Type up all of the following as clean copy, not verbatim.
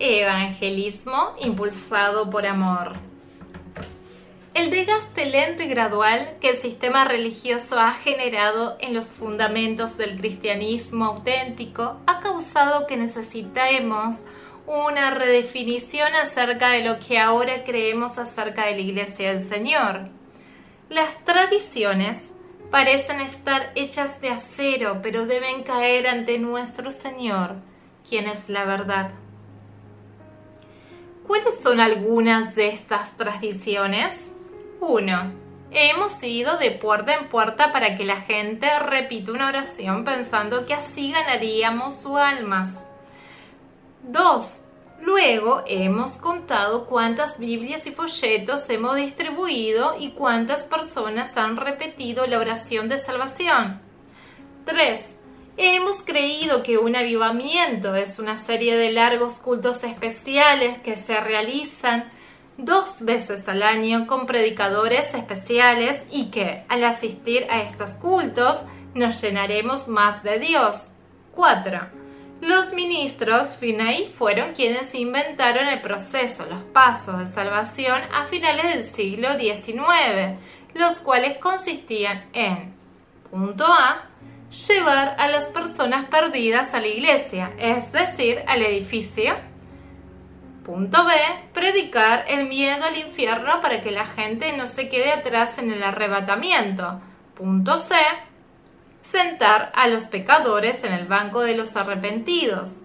Evangelismo impulsado por amor. El desgaste lento y gradual que el sistema religioso ha generado en los fundamentos del cristianismo auténtico ha causado que necesitemos una redefinición acerca de lo que ahora creemos acerca de la Iglesia del Señor. Las tradiciones parecen estar hechas de acero, pero deben caer ante nuestro Señor, quien es la verdad. ¿Cuáles son algunas de estas tradiciones? 1. Hemos ido de puerta en puerta para que la gente repita una oración pensando que así ganaríamos sus almas. 2. Luego hemos contado cuántas Biblias y folletos hemos distribuido y cuántas personas han repetido la oración de salvación. 3. Hemos creído que un avivamiento es una serie de largos cultos especiales que se realizan 2 veces al año con predicadores especiales y que, al asistir a estos cultos, nos llenaremos más de Dios. 4. Los ministros Finney fueron quienes inventaron el proceso, los pasos de salvación a finales del siglo XIX, los cuales consistían en: punto A, llevar a las personas perdidas a la iglesia, es decir, al edificio. Punto B, predicar el miedo al infierno para que la gente no se quede atrás en el arrebatamiento. Punto C, sentar a los pecadores en el banco de los arrepentidos.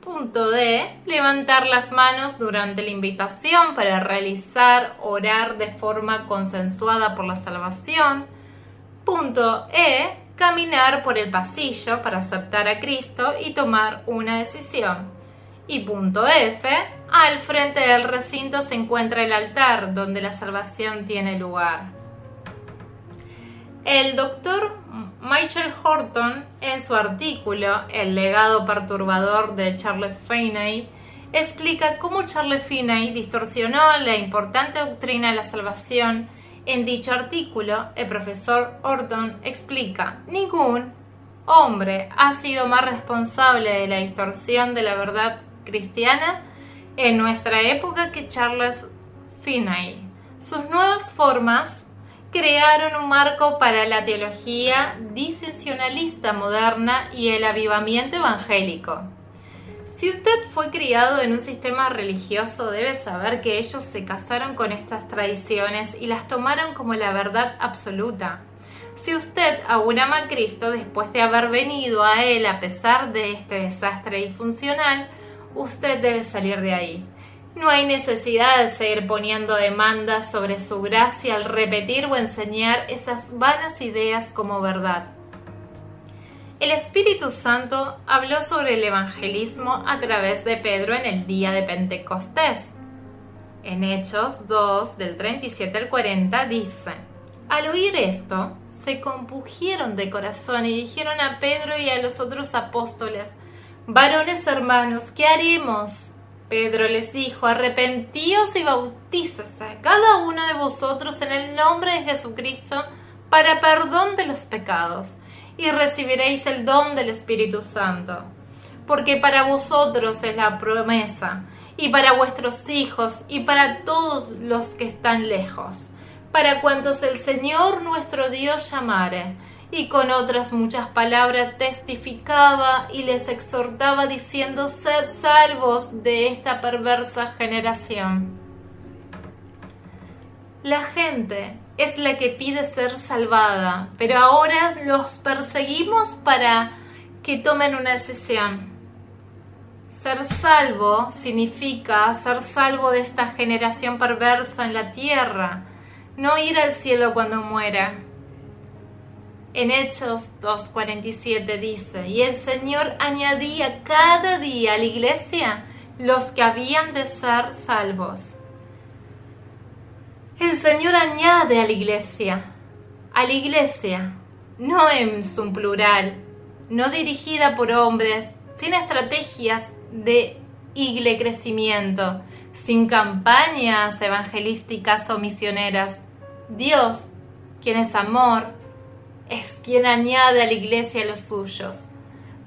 Punto D, levantar las manos durante la invitación para orar de forma consensuada por la salvación. Punto E, caminar por el pasillo para aceptar a Cristo y tomar una decisión. Y punto F, al frente del recinto se encuentra el altar donde la salvación tiene lugar. El doctor Michael Horton, en su artículo El legado perturbador de Charles Finney, explica cómo Charles Finney distorsionó la importante doctrina de la salvación. En dicho artículo, el profesor Horton explica: ningún hombre ha sido más responsable de la distorsión de la verdad cristiana en nuestra época que Charles Finney. Sus nuevas formas crearon un marco para la teología dispensacionalista moderna y el avivamiento evangélico. Si usted fue criado en un sistema religioso, debe saber que ellos se casaron con estas tradiciones y las tomaron como la verdad absoluta. Si usted aún ama a Cristo después de haber venido a Él a pesar de este desastre disfuncional, usted debe salir de ahí. No hay necesidad de seguir poniendo demandas sobre su gracia al repetir o enseñar esas vanas ideas como verdad. El Espíritu Santo habló sobre el evangelismo a través de Pedro en el día de Pentecostés. En Hechos 2, del 37 al 40, dice: al oír esto, se compungieron de corazón y dijeron a Pedro y a los otros apóstoles: varones hermanos, ¿qué haremos? Pedro les dijo: arrepentíos y bautícese cada uno de vosotros en el nombre de Jesucristo para perdón de los pecados, y recibiréis el don del Espíritu Santo. Porque para vosotros es la promesa, y para vuestros hijos, y para todos los que están lejos, para cuantos el Señor nuestro Dios llamare. Y con otras muchas palabras testificaba y les exhortaba diciendo: sed salvos de esta perversa generación. La gente es la que pide ser salvada, pero ahora los perseguimos para que tomen una decisión. Ser salvo significa ser salvo de esta generación perversa en la tierra, no ir al cielo cuando muera. En Hechos 2:47 dice: y el Señor añadía cada día a la iglesia los que habían de ser salvos. El Señor añade a la iglesia, no es un plural, no dirigida por hombres, sin estrategias de crecimiento, sin campañas evangelísticas o misioneras. Dios, quien es amor, es quien añade a la iglesia a los suyos.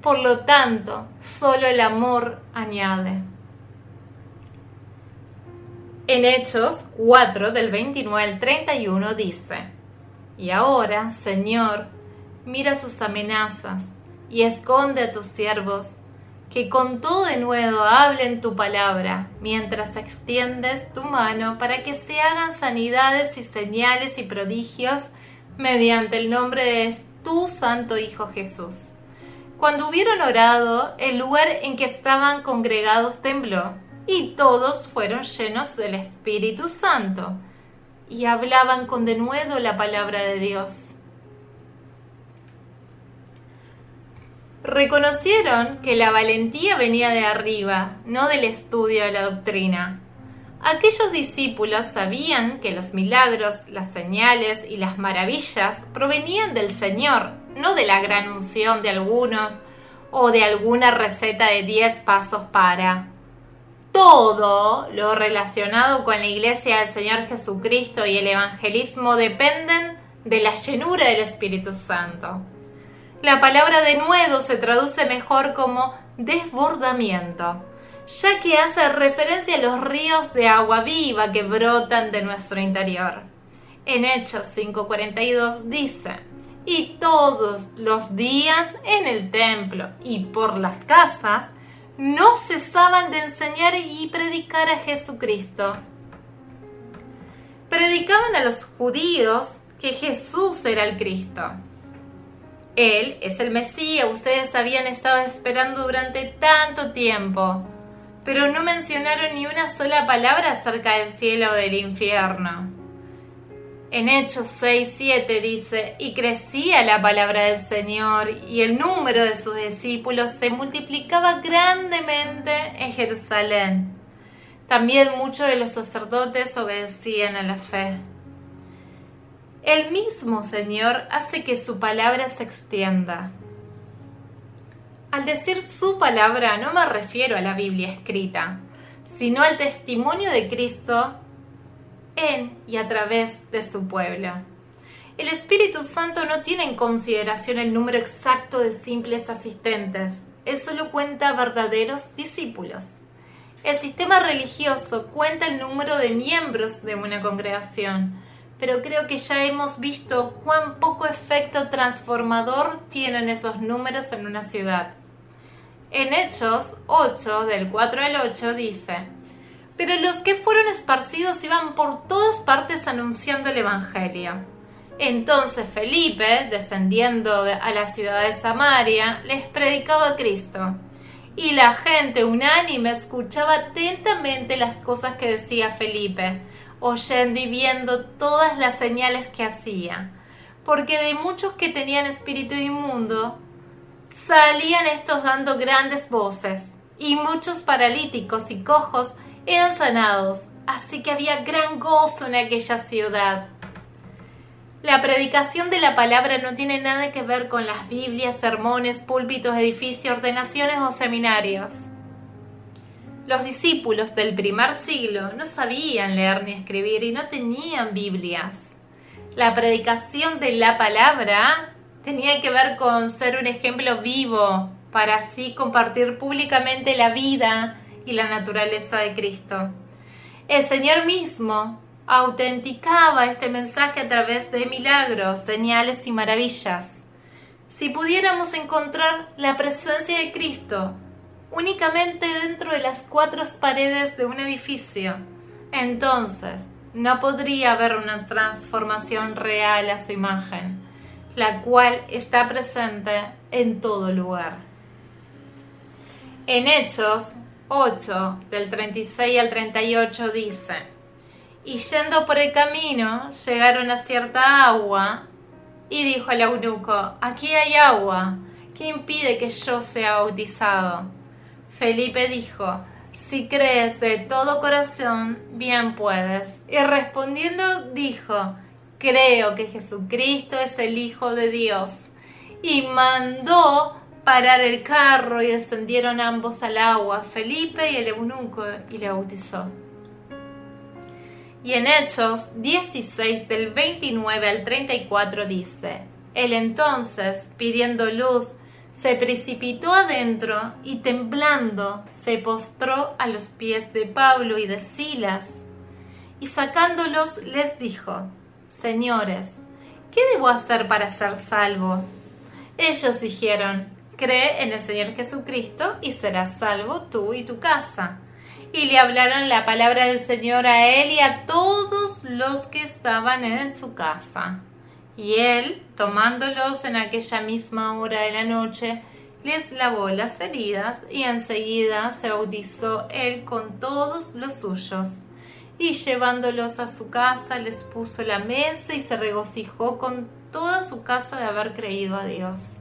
Por lo tanto, solo el amor añade. En Hechos 4, del 29 al 31 dice: Y ahora, Señor, mira sus amenazas y esconde a tus siervos, que con todo denuedo hablen tu palabra, mientras extiendes tu mano para que se hagan sanidades y señales y prodigios mediante el nombre de tu Santo Hijo Jesús. Cuando hubieron orado, el lugar en que estaban congregados tembló, y todos fueron llenos del Espíritu Santo, y hablaban con denuedo la palabra de Dios. Reconocieron que la valentía venía de arriba, no del estudio de la doctrina. Aquellos discípulos sabían que los milagros, las señales y las maravillas provenían del Señor, no de la gran unción de algunos o de alguna receta de 10 pasos para. Todo lo relacionado con la Iglesia del Señor Jesucristo y el evangelismo dependen de la llenura del Espíritu Santo. La palabra denuedo se traduce mejor como desbordamiento, ya que hace referencia a los ríos de agua viva que brotan de nuestro interior. En Hechos 5:42 dice: Y todos los días en el templo y por las casas no cesaban de enseñar y predicar a Jesucristo. Predicaban a los judíos que Jesús era el Cristo. Él es el Mesías, ustedes habían estado esperando durante tanto tiempo, pero no mencionaron ni una sola palabra acerca del cielo o del infierno. En Hechos 6:7 dice: Y crecía la palabra del Señor, y el número de sus discípulos se multiplicaba grandemente en Jerusalén. También muchos de los sacerdotes obedecían a la fe. El mismo Señor hace que su palabra se extienda. Al decir su palabra no me refiero a la Biblia escrita, sino al testimonio de Cristo en y a través de su pueblo. El Espíritu Santo no tiene en consideración el número exacto de simples asistentes, él solo cuenta verdaderos discípulos. El sistema religioso cuenta el número de miembros de una congregación, pero creo que ya hemos visto cuán poco efecto transformador tienen esos números en una ciudad. En Hechos 8, del 4 al 8, dice: Pero los que fueron esparcidos iban por todas partes anunciando el Evangelio. Entonces Felipe, descendiendo a la ciudad de Samaria, les predicaba a Cristo. Y la gente unánime escuchaba atentamente las cosas que decía Felipe, oyendo y viendo todas las señales que hacía. Porque de muchos que tenían espíritu inmundo, salían estos dando grandes voces, y muchos paralíticos y cojos eran sanados, así que había gran gozo en aquella ciudad. La predicación de la palabra no tiene nada que ver con las Biblias, sermones, púlpitos, edificios, ordenaciones o seminarios. Los discípulos del primer siglo no sabían leer ni escribir y no tenían Biblias. La predicación de la palabra tenía que ver con ser un ejemplo vivo para así compartir públicamente la vida y la naturaleza de Cristo. El Señor mismo autenticaba este mensaje a través de milagros, señales y maravillas. Si pudiéramos encontrar la presencia de Cristo únicamente dentro de las 4 paredes de un edificio, entonces no podría haber una transformación real a su imagen, la cual está presente en todo lugar. En Hechos 8, del 36 al 38 dice: Y yendo por el camino, llegaron a cierta agua, y dijo al eunuco: Aquí hay agua, ¿qué impide que yo sea bautizado? Felipe dijo: Si crees de todo corazón, bien puedes. Y respondiendo dijo: Creo que Jesucristo es el Hijo de Dios. Y mandó parar el carro y descendieron ambos al agua, Felipe y el eunuco, y le bautizó. Y en Hechos 16, del 29 al 34 dice: Él entonces, pidiendo luz, se precipitó adentro y temblando se postró a los pies de Pablo y de Silas. y sacándolos les dijo: Señores, ¿qué debo hacer para ser salvo? Ellos dijeron: Cree en el Señor Jesucristo y serás salvo tú y tu casa. Y le hablaron la palabra del Señor a él y a todos los que estaban en su casa. Y él, tomándolos en aquella misma hora de la noche, les lavó las heridas y enseguida se bautizó él con todos los suyos. Y llevándolos a su casa les puso la mesa y se regocijó con toda su casa de haber creído a Dios.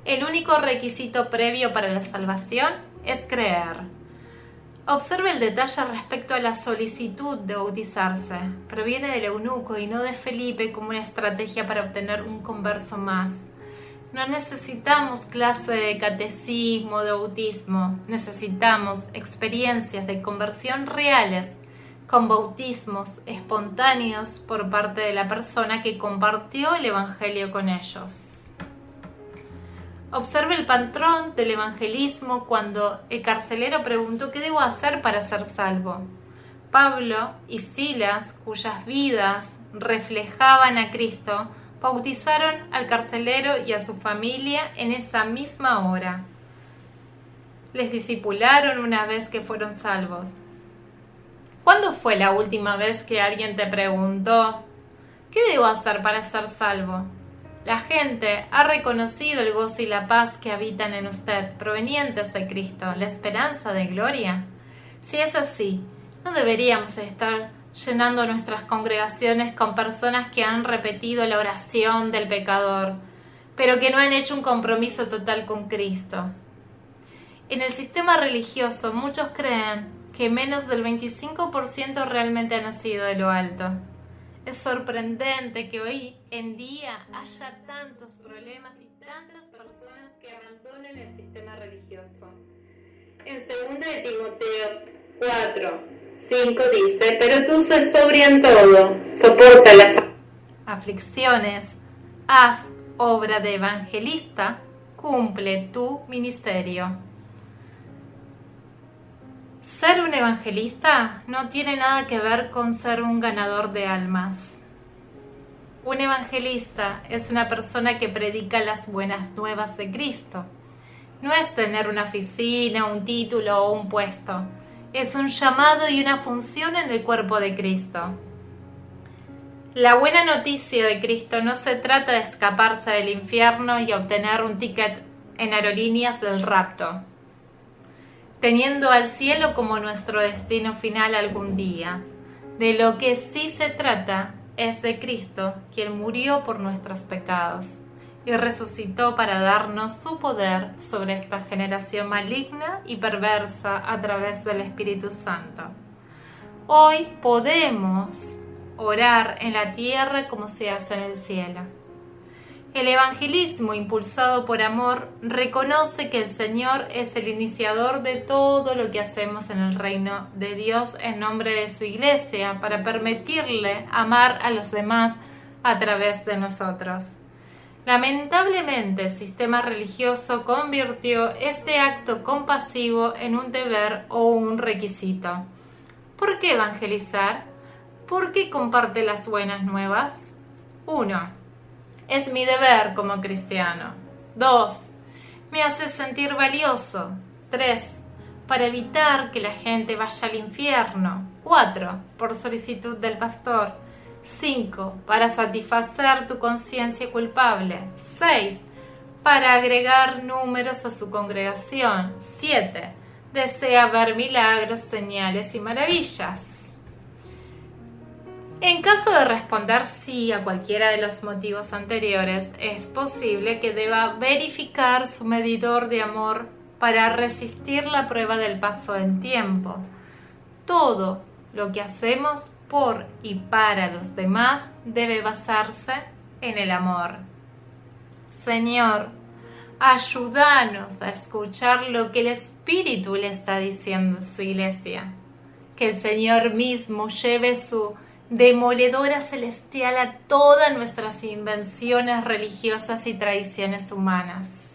El único requisito previo para la salvación es creer. Observe el detalle respecto a la solicitud de bautizarse. Proviene del eunuco y no de Felipe como una estrategia para obtener un converso más. No necesitamos clase de catecismo, de bautismo. Necesitamos experiencias de conversión reales, con bautismos espontáneos por parte de la persona que compartió el Evangelio con ellos. Observe el patrón del evangelismo cuando el carcelero preguntó: ¿qué debo hacer para ser salvo? Pablo y Silas, cuyas vidas reflejaban a Cristo, bautizaron al carcelero y a su familia en esa misma hora. Les discipularon una vez que fueron salvos. ¿Cuándo fue la última vez que alguien te preguntó: ¿qué debo hacer para ser salvo? La gente ha reconocido el gozo y la paz que habitan en usted, provenientes de Cristo, la esperanza de gloria. Si es así, no deberíamos estar llenando nuestras congregaciones con personas que han repetido la oración del pecador, pero que no han hecho un compromiso total con Cristo. En el sistema religioso, muchos creen que menos del 25% realmente ha nacido de lo alto. Es sorprendente que hoy en día haya tantos problemas y tantas personas que abandonen el sistema religioso. En 2 de Timoteo 4:5 dice: pero tú sé sobria en todo, soporta las aflicciones, haz obra de evangelista, cumple tu ministerio. Ser un evangelista no tiene nada que ver con ser un ganador de almas. Un evangelista es una persona que predica las buenas nuevas de Cristo. No es tener una oficina, un título o un puesto. Es un llamado y una función en el cuerpo de Cristo. La buena noticia de Cristo no se trata de escaparse del infierno y obtener un ticket en aerolíneas del rapto, teniendo al cielo como nuestro destino final algún día. De lo que sí se trata es de Cristo, quien murió por nuestros pecados y resucitó para darnos su poder sobre esta generación maligna y perversa a través del Espíritu Santo. Hoy podemos orar en la tierra como se hace en el cielo. El evangelismo, impulsado por amor, reconoce que el Señor es el iniciador de todo lo que hacemos en el reino de Dios en nombre de su iglesia, para permitirle amar a los demás a través de nosotros. Lamentablemente, el sistema religioso convirtió este acto compasivo en un deber o un requisito. ¿Por qué evangelizar? ¿Por qué comparte las buenas nuevas? 1. Es mi deber como cristiano. 2. Me hace sentir valioso. 3. Para evitar que la gente vaya al infierno. 4. Por solicitud del pastor. 5. Para satisfacer tu conciencia culpable. 6. Para agregar números a su congregación. 7. Desea ver milagros, señales y maravillas. En caso de responder sí a cualquiera de los motivos anteriores, es posible que deba verificar su medidor de amor para resistir la prueba del paso del tiempo. Todo lo que hacemos por y para los demás debe basarse en el amor. Señor, ayúdanos a escuchar lo que el Espíritu le está diciendo a su iglesia. Que el Señor mismo lleve su demoledora celestial a todas nuestras invenciones religiosas y tradiciones humanas.